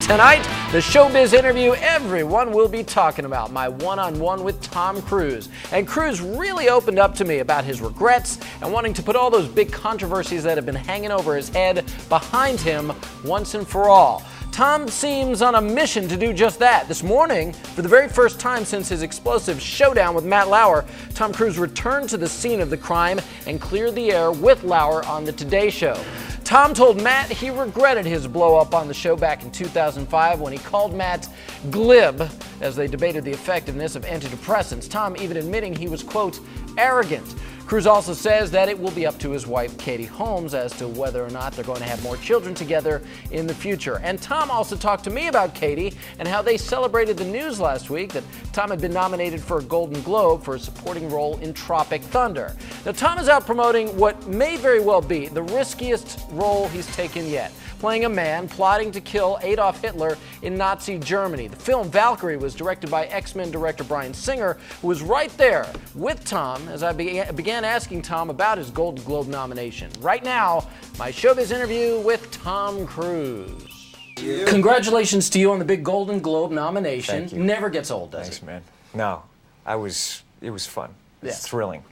Tonight, the Showbiz interview everyone will be talking about, my one-on-one with Tom Cruise. And Cruise really opened up to me about his regrets and wanting to put all those big controversies that have been hanging over his head behind him once and for all. Tom seems on a mission to do just that. This morning, for the very first time since his explosive showdown with Matt Lauer, Tom Cruise returned to the scene of the crime and cleared the air with Lauer on the Today Show. Tom told Matt he regretted his blow-up on the show back in 2005 when he called Matt glib as they debated the effectiveness of antidepressants, Tom even admitting he was, quote, arrogant. Cruise also says that it will be up to his wife, Katie Holmes, as to whether or not they're going to have more children together in the future. And Tom also talked to me about Katie and how they celebrated the news last week that Tom had been nominated for a Golden Globe for a supporting role in Tropic Thunder. Now, Tom is out promoting what may very well be the riskiest role he's taken yet, playing a man plotting to kill Adolf Hitler in Nazi Germany. The film Valkyrie was directed by X-Men director Bryan Singer, who was right there with Tom as I began asking Tom about his Golden Globe nomination. Right now, my Showbiz interview with Tom Cruise. Congratulations to you on the big Golden Globe nomination. Thank you. Never gets old, does Thanks, it? man. No, it was fun. It's Yeah. thrilling.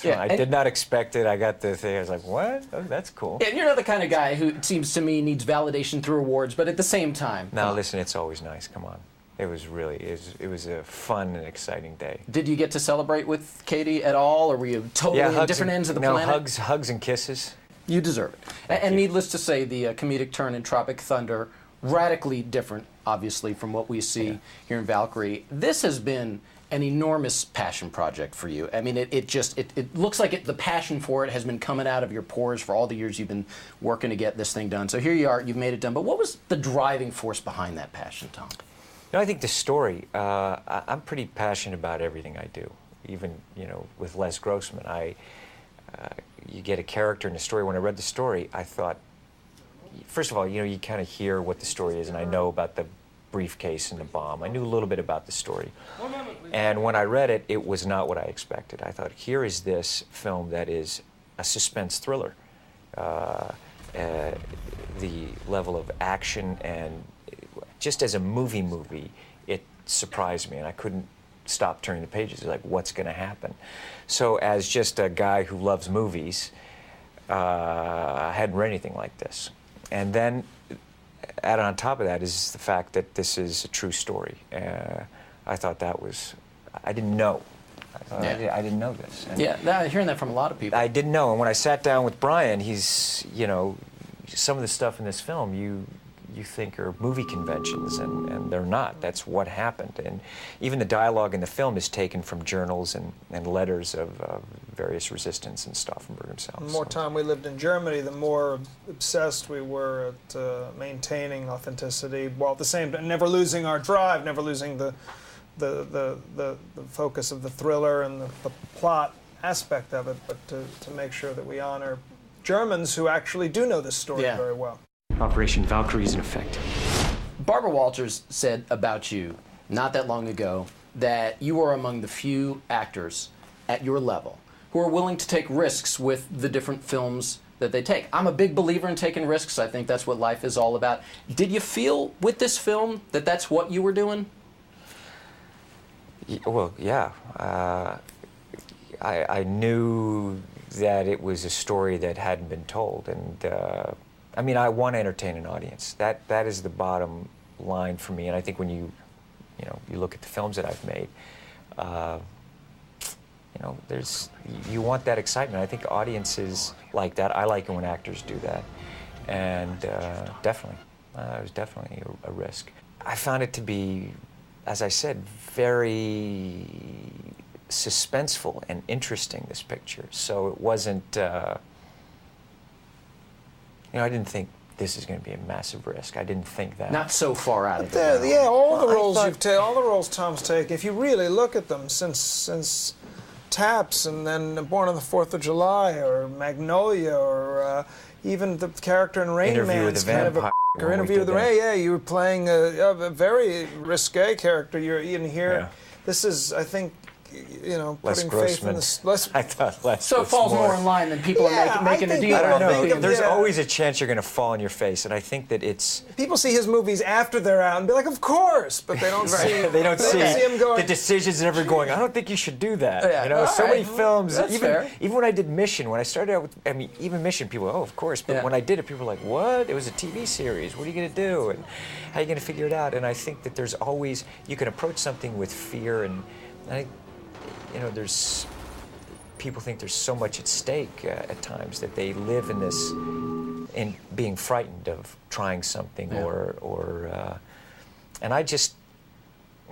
Yeah, I did not expect it. I got the thing. I was like, what? Oh, that's cool. And you're not the kind of guy who, it seems to me, needs validation through awards, but at the same time. No, listen, it's always nice. Come on. It was really, it was a fun and exciting day. Did you get to celebrate with Katie at all, or were you totally on different ends of the planet? Hugs and kisses. You deserve it. And needless to say, the comedic turn in Tropic Thunder, radically different, obviously, from what we see here in Valkyrie. This has been an enormous passion project for you. I mean, it looks like the passion for it has been coming out of your pores for all the years you've been working to get this thing done. So here you are, you've made it done. But what was the driving force behind that passion, Tom? You know, I think the story, I'm pretty passionate about everything I do. Even, you know, with Les Grossman, you get a character in the story. When I read the story, I thought, first of all, you know, you kind of hear what the story is, and I know about the briefcase and the bomb. I knew a little bit about the story. And when I read it, it was not what I expected. I thought, here is this film that is a suspense thriller. The level of action and just as a movie, it surprised me, and I couldn't stop turning the pages. Like, what's going to happen? So as just a guy who loves movies, I hadn't read anything like this. And then added on top of that is the fact that this is a true story. I thought that was, I didn't know. I didn't know this. And yeah, hearing that from a lot of people. I didn't know, and when I sat down with Bryan, he's, you know, some of the stuff in this film you think are movie conventions, and they're not. That's what happened. And even the dialogue in the film is taken from journals and letters of various resistance and Stauffenberg himself. The more time we lived in Germany, the more obsessed we were at maintaining authenticity, while at the same time never losing our drive, never losing the focus of the thriller and the plot aspect of it, but to make sure that we honor Germans who actually do know this story very well. Operation Valkyrie is in effect. Barbara Walters said about you not that long ago that you are among the few actors at your level who are willing to take risks with the different films that they take. I'm a big believer in taking risks. I think that's what life is all about. Did you feel with this film that that's what you were doing? Well, yeah. I knew that it was a story that hadn't been told, and I mean, I want to entertain an audience. That is the bottom line for me. And I think when you look at the films that I've made, you know, you want that excitement. I think audiences like that. I like it when actors do that, and definitely, it was definitely a risk. I found it to be, as I said, very suspenseful and interesting, this picture. So it wasn't. You know, I didn't think this is going to be a massive risk. I didn't think that. Not so far out of it. Yeah, all the roles all the roles Tom's taken. If you really look at them, since Taps, and then Born on the 4th of July, or Magnolia, or even the character in Rain Interview Man, with the Vampire. or Interview with the Rain. Yeah, you were playing a very risque character. You're in here. Yeah. This is, I think, you know, Les putting faith in Grossman. the I thought Les So it was falls more more in line than people Yeah, are making I a think- deal. I don't I out think of. of- know. There's yeah. always a chance you're going to fall on your face, and I think that it's people see his movies after they're out and be like, of course, but they don't see. they don't see him going. the decisions ever going. I don't think you should do that. Yeah. You know, All so many right. films. That's even fair. even when I did Mission, when I started out with, I mean, even Mission, people, oh, of course. But Yeah. when I did it, people were like, what? It was a TV series. What are you going to do? And how are you going to figure it out? And I think that there's always, you can approach something with fear, and I, you know, there's people think there's so much at stake at times that they live in this, in being frightened of trying something, Yeah. and I just,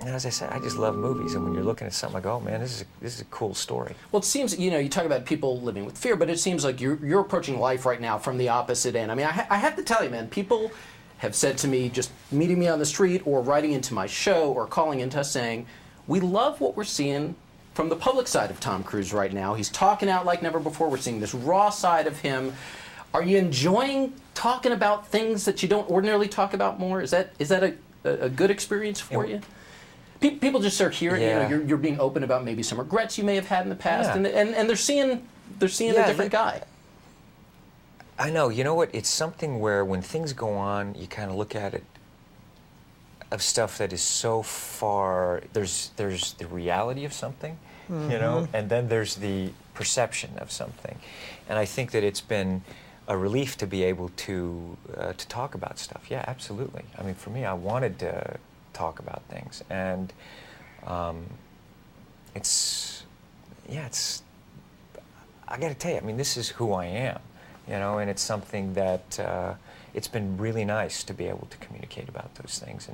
as I said, I just love movies, and when you're looking at something, I go, oh man, this is a cool story. Well, it seems, you know, you talk about people living with fear, but it seems like you're approaching life right now from the opposite end. I mean, I have to tell you, man, people have said to me, just meeting me on the street or writing into my show or calling into us saying, we love what we're seeing from the public side of Tom Cruise right now. He's talking out like never before. We're seeing this raw side of him. Are you enjoying talking about things that you don't ordinarily talk about more? Is that a good experience for you? People just are hearing, Yeah. you know, you're being open about maybe some regrets you may have had in the past, Yeah. and they're seeing Yeah, a different guy. I know. You know what? It's something where when things go on, you kind of look at it of stuff that is so far. There's the reality of something, you know, and then there's the perception of something, and I think that it's been a relief to be able to talk about stuff. Yeah, absolutely. I mean, for me, I wanted to talk about things, and it's I got to tell you, I mean, this is who I am, you know, and it's something that it's been really nice to be able to communicate about those things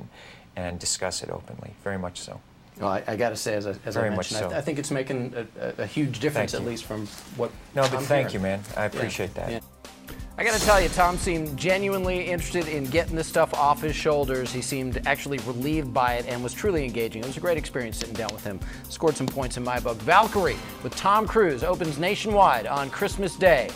and discuss it openly, very much so. Well, I got to say, as I Very much mentioned, so. I think it's making a huge difference, Thank at you. least from what No, but I'm thank hearing. you, man. I appreciate that. Yeah. I gotta tell you, Tom seemed genuinely interested in getting this stuff off his shoulders. He seemed actually relieved by it and was truly engaging. It was a great experience sitting down with him. Scored some points in my book. Valkyrie with Tom Cruise opens nationwide on Christmas Day.